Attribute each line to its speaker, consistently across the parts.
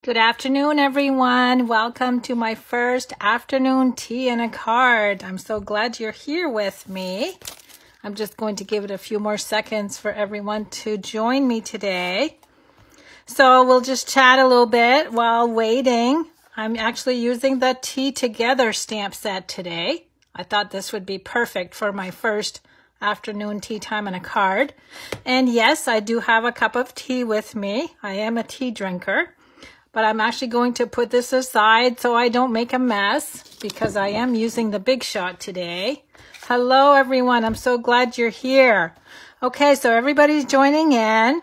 Speaker 1: Good afternoon, everyone. Welcome to my first afternoon tea and a card. I'm so glad you're here with me. I'm just going to give it a few more seconds for everyone to join me today. So we'll just chat a little bit while waiting. I'm actually using the Tea Together stamp set today. I thought this would be perfect for my first afternoon tea time and a card. And yes, I do have a cup of tea with me. I am a tea drinker. But I'm actually going to put this aside so I don't make a mess because I am using the Big Shot today. Hello, everyone. I'm so glad you're here. Okay, so everybody's joining in.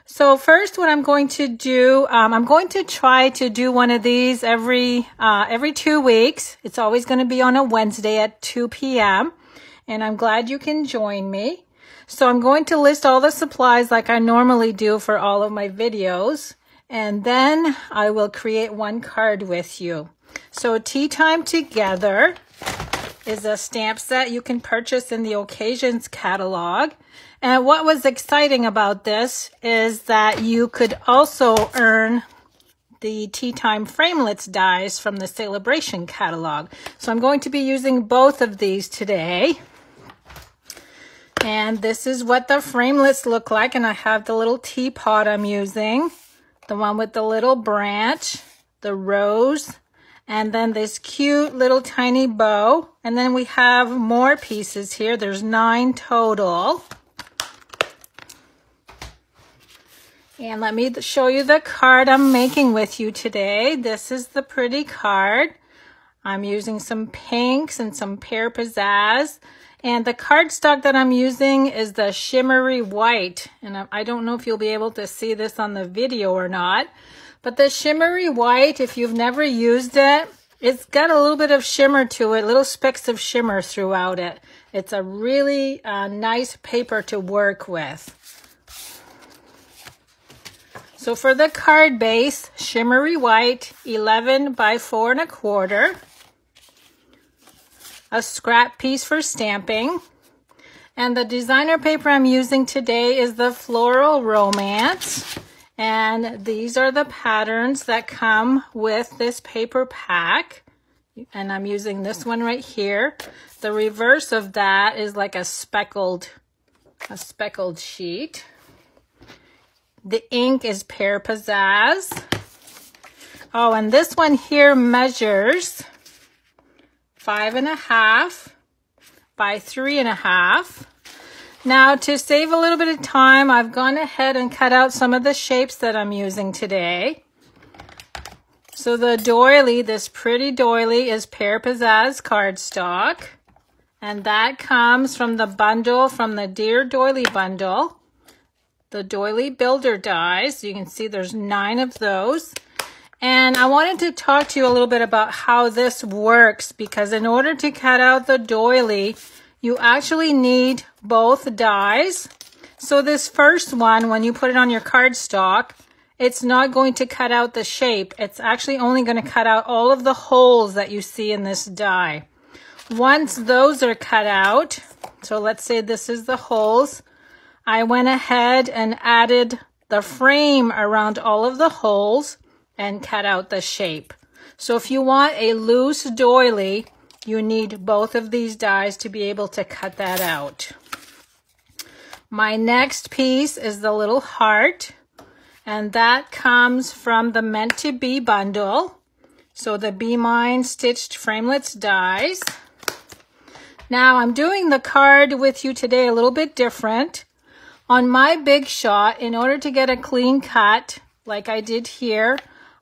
Speaker 1: So first, what I'm going to do, I'm going to try to do one of these every 2 weeks. It's always going to be on a Wednesday at 2 p.m. And I'm glad you can join me. So I'm going to list all the supplies like I normally do for all of my videos. And then I will create one card with you. So Tea Time Together is a stamp set you can purchase in the Occasions catalog. And what was exciting about this is that you could also earn the Tea Time Framelits dies from the Celebration catalog. So I'm going to be using both of these today. And this is what the framelits look like. And I have the little teapot I'm using. The one with the little branch, the rose, and then this cute little tiny bow. And then we have more pieces here. There's 9 total. And let me show you the card I'm making with you today. This is the pretty card. I'm using some pinks and some pear pizzazz. And the cardstock that I'm using is the shimmery white. And I don't know if you'll be able to see this on the video or not. But the shimmery white, if you've never used it, it's got a little bit of shimmer to it, little specks of shimmer throughout it. It's a really nice paper to work with. So for the card base, shimmery white, 11 by 4 1/4. A scrap piece for stamping. And the designer paper I'm using today is the Floral Romance. And these are the patterns that come with this paper pack. And I'm using this one right here. The reverse of that is like a speckled sheet. The ink is pear pizzazz. Oh, and this one here measures 5.5 by 3.5. Now, to save a little bit of time, I've gone ahead and cut out some of the shapes that I'm using today. So the doily, this pretty doily, is pear pizzazz cardstock. And that comes from the bundle, from the Dear Doily bundle. The doily builder dies. You can see there's 9 of those. And I wanted to talk to you a little bit about how this works, because in order to cut out the doily, you actually need both dies. So this first one, when you put it on your cardstock, it's not going to cut out the shape. It's actually only going to cut out all of the holes that you see in this die. Once those are cut out, so let's say this is the holes, I went ahead and added the frame around all of the holes and cut out the shape. So if you want a loose doily, you need both of these dies to be able to cut that out. My next piece is the little heart, and that comes from the Meant to Be bundle. So the Be Mine Stitched Framelits dies. Now I'm doing the card with you today a little bit different. On my Big Shot, in order to get a clean cut, like I did here,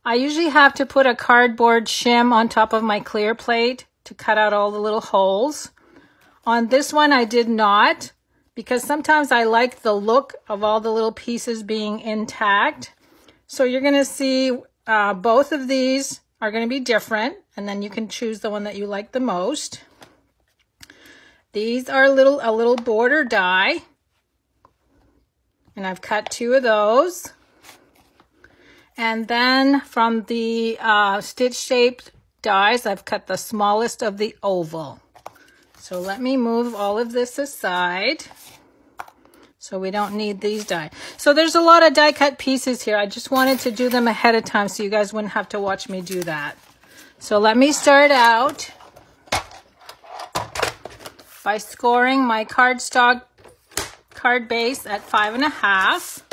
Speaker 1: I usually have to put a cardboard shim on top of my clear plate to cut out all the little holes. On this one, I did not, because sometimes I like the look of all the little pieces being intact. So you're going to see both of these are going to be different, and then you can choose the one that you like the most. These are a little border die, and I've cut 2 of those. And then from the stitch-shaped dies, I've cut the smallest of the oval. So let me move all of this aside. So we don't need these die. So there's a lot of die cut pieces here. I just wanted to do them ahead of time so you guys wouldn't have to watch me do that. So let me start out by scoring my cardstock card base at 5.5.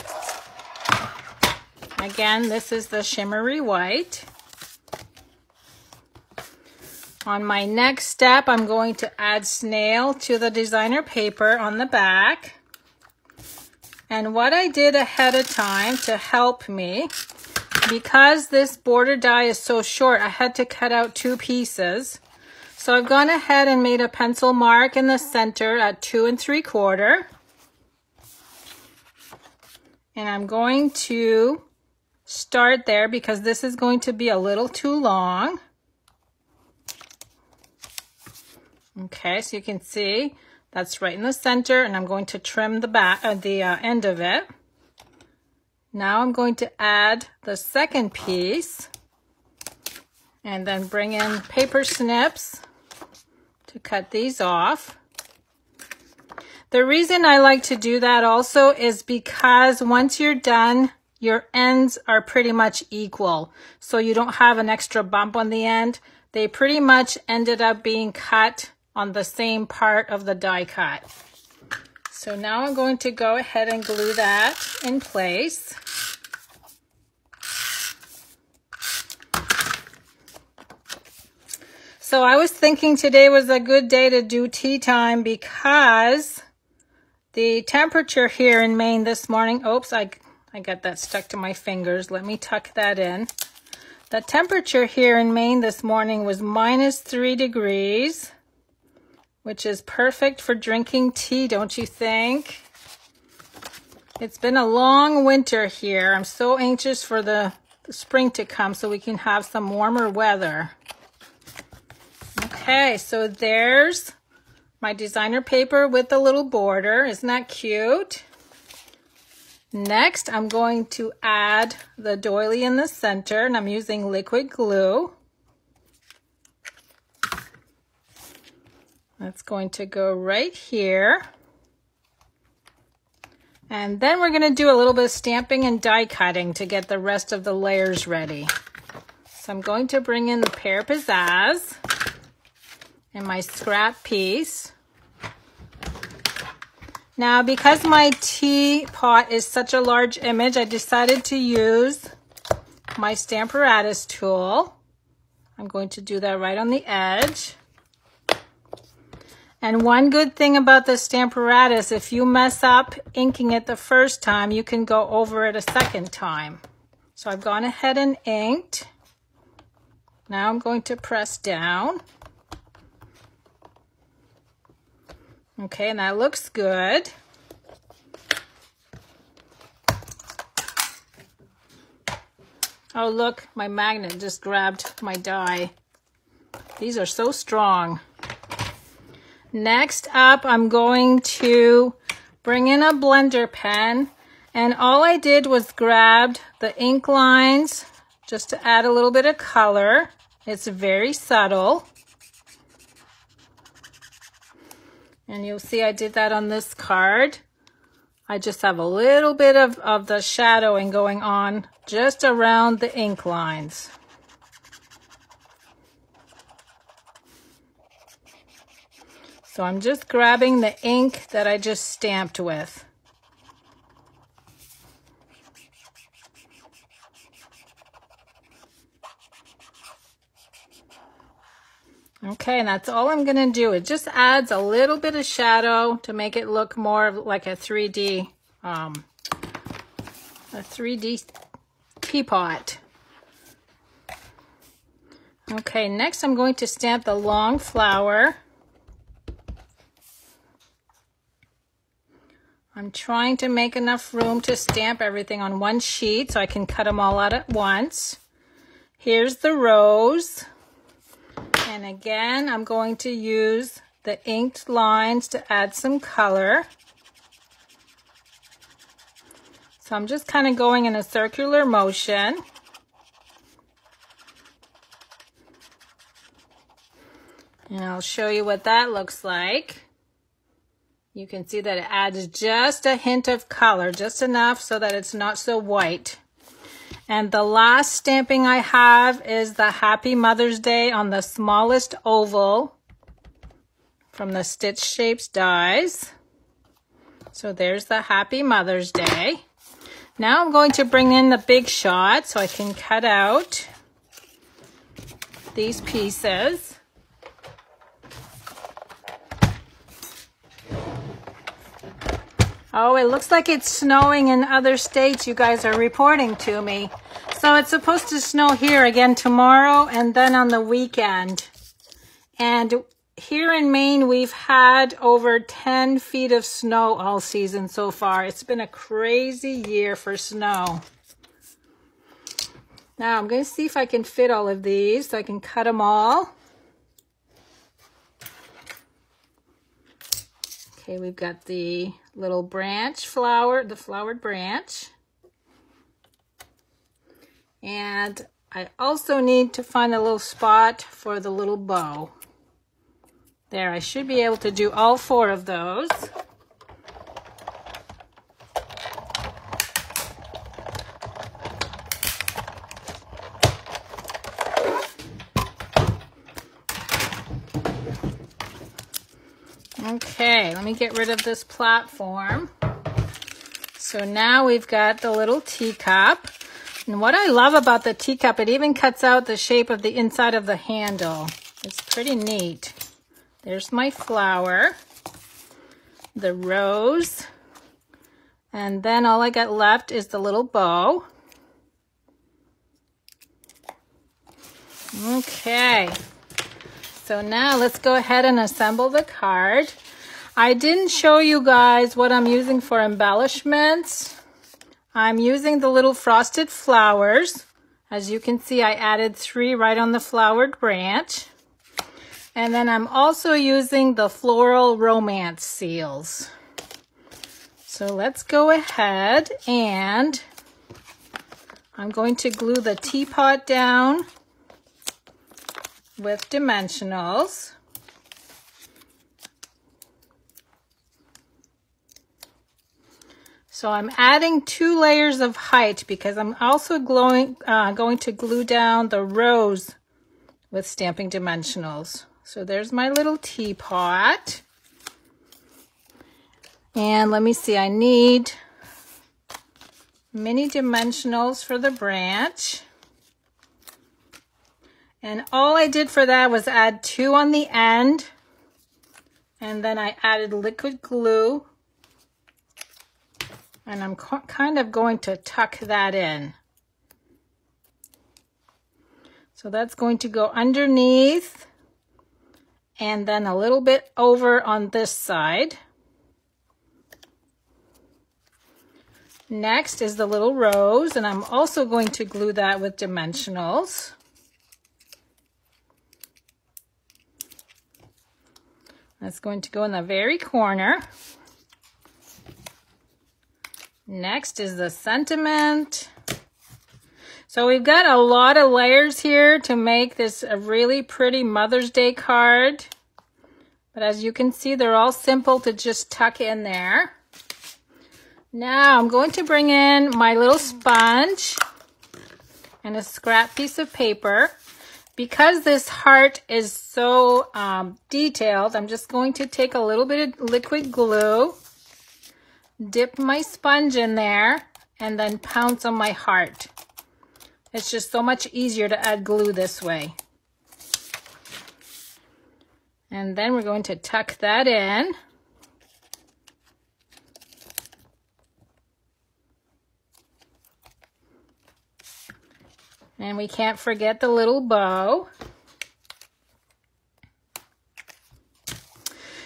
Speaker 1: Again, this is the shimmery white. On my next step, I'm going to add snail to the designer paper on the back. And what I did ahead of time to help me, because this border die is so short, I had to cut out 2 pieces. So I've gone ahead and made a pencil mark in the center at 2 3/4. And I'm going to start there because this is going to be a little too long. Okay, so you can see that's right in the center, and I'm going to trim the back, the end of it. Now I'm going to add the second piece and then bring in paper snips to cut these off. The reason I like to do that also is because once you're done, your ends are pretty much equal. So you don't have an extra bump on the end. They pretty much ended up being cut on the same part of the die cut. So now I'm going to go ahead and glue that in place. So I was thinking today was a good day to do tea time because the temperature here in Maine this morning, oops, I got that stuck to my fingers. Let me tuck that in. The temperature here in Maine this morning was -3 degrees. Which is perfect for drinking tea, don't you think? It's been a long winter here. I'm so anxious for the spring to come so we can have some warmer weather. Okay, so there's my designer paper with the little border. Isn't that cute? Next, I'm going to add the doily in the center, and I'm using liquid glue. That's going to go right here. And then we're going to do a little bit of stamping and die cutting to get the rest of the layers ready. So I'm going to bring in the Pear Pizzazz and my scrap piece. Now, because my teapot is such a large image, I decided to use my Stamparatus tool. I'm going to do that right on the edge. And one good thing about the Stamparatus, if you mess up inking it the first time, you can go over it a second time. So I've gone ahead and inked. Now I'm going to press down. Okay, and that looks good. Oh, look, my magnet just grabbed my die. These are so strong. Next up, I'm going to bring in a blender pen, and all I did was grabbed the ink lines just to add a little bit of color. It's very subtle. And you'll see I did that on this card. I just have a little bit of the shadowing going on just around the ink lines. So I'm just grabbing the ink that I just stamped with. Okay, and that's all I'm going to do. It just adds a little bit of shadow to make it look more like a 3D teapot. Okay, next I'm going to stamp the long flower. I'm trying to make enough room to stamp everything on one sheet so I can cut them all out at once. Here's the rose. And again, I'm going to use the inked lines to add some color. So I'm just kind of going in a circular motion. And I'll show you what that looks like. You can see that it adds just a hint of color, just enough so that it's not so white. And the last stamping I have is the Happy Mother's Day on the smallest oval from the Stitch Shapes dies. So there's the Happy Mother's Day. Now I'm going to bring in the big shot so I can cut out these pieces. Oh, it looks like it's snowing in other states. You guys are reporting to me. So it's supposed to snow here again tomorrow and then on the weekend. And here in Maine, we've had over 10 feet of snow all season so far. It's been a crazy year for snow. Now I'm going to see if I can fit all of these so I can cut them all. Okay, we've got the little branch flower, the flowered branch. And I also need to find a little spot for the little bow. There, I should be able to do all 4 of those. Okay, let me get rid of this platform. So now we've got the little teacup. And what I love about the teacup, it even cuts out the shape of the inside of the handle. It's pretty neat. There's my flower, the rose, and then all I got left is the little bow. Okay. So now let's go ahead and assemble the card. I didn't show you guys what I'm using for embellishments. I'm using the little frosted flowers. As you can see, I added 3 right on the flowered branch. And then I'm also using the floral romance seals. So let's go ahead and I'm going to glue the teapot down with dimensionals. So I'm adding 2 layers of height because I'm also going to glue down the rose with Stampin' Dimensionals. So there's my little teapot. And let me see, I need mini dimensionals for the branch. And all I did for that was add 2 on the end. And then I added liquid glue. And I'm kind of going to tuck that in. So that's going to go underneath and then a little bit over on this side. Next is the little rose, and I'm also going to glue that with dimensionals. That's going to go in the very corner. Next is the sentiment. So we've got a lot of layers here to make this a really pretty Mother's Day card. But as you can see, they're all simple to just tuck in there. Now I'm going to bring in my little sponge and a scrap piece of paper. Because this heart is so detailed, I'm just going to take a little bit of liquid glue, dip my sponge in there, and then pounce on my heart. It's just so much easier to add glue this way. And then we're going to tuck that in. And we can't forget the little bow.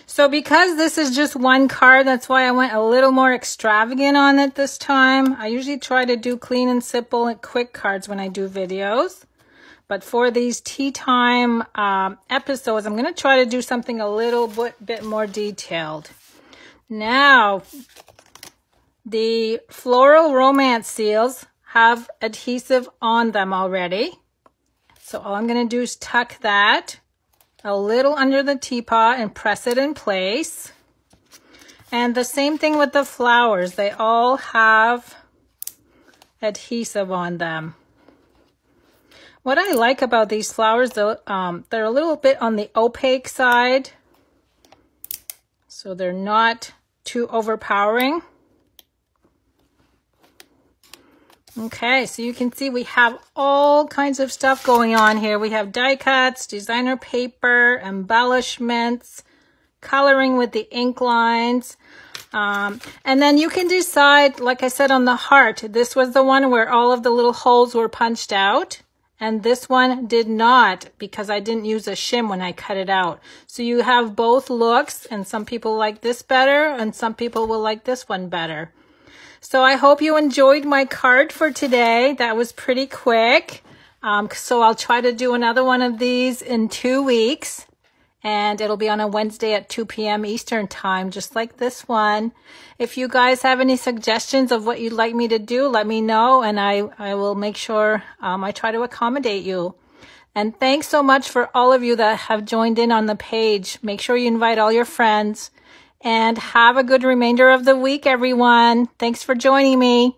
Speaker 1: So because this is just one card, that's why I went a little more extravagant on it this time. I usually try to do clean and simple and quick cards when I do videos. But for these tea time episodes, I'm going to try to do something a little bit more detailed. Now, the floral romance seals have adhesive on them already. So all I'm going to do is tuck that a little under the teapot and press it in place. And the same thing with the flowers. They all have adhesive on them. What I like about these flowers, though, they're a little bit on the opaque side, so they're not too overpowering. Okay, so you can see we have all kinds of stuff going on here. We have die cuts, designer paper, embellishments, coloring with the ink lines. And then you can decide, like I said on the heart, this was the one where all of the little holes were punched out. And this one did not, because I didn't use a shim when I cut it out. So you have both looks, and some people like this better, and some people will like this one better. So I hope you enjoyed my card for today. That was pretty quick. So I'll try to do another one of these in 2 weeks. And it'll be on a Wednesday at 2 p.m. Eastern time, just like this one. If you guys have any suggestions of what you'd like me to do, let me know, and I will make sure I try to accommodate you. And thanks so much for all of you that have joined in on the page. Make sure you invite all your friends. And have a good remainder of the week, everyone. Thanks for joining me.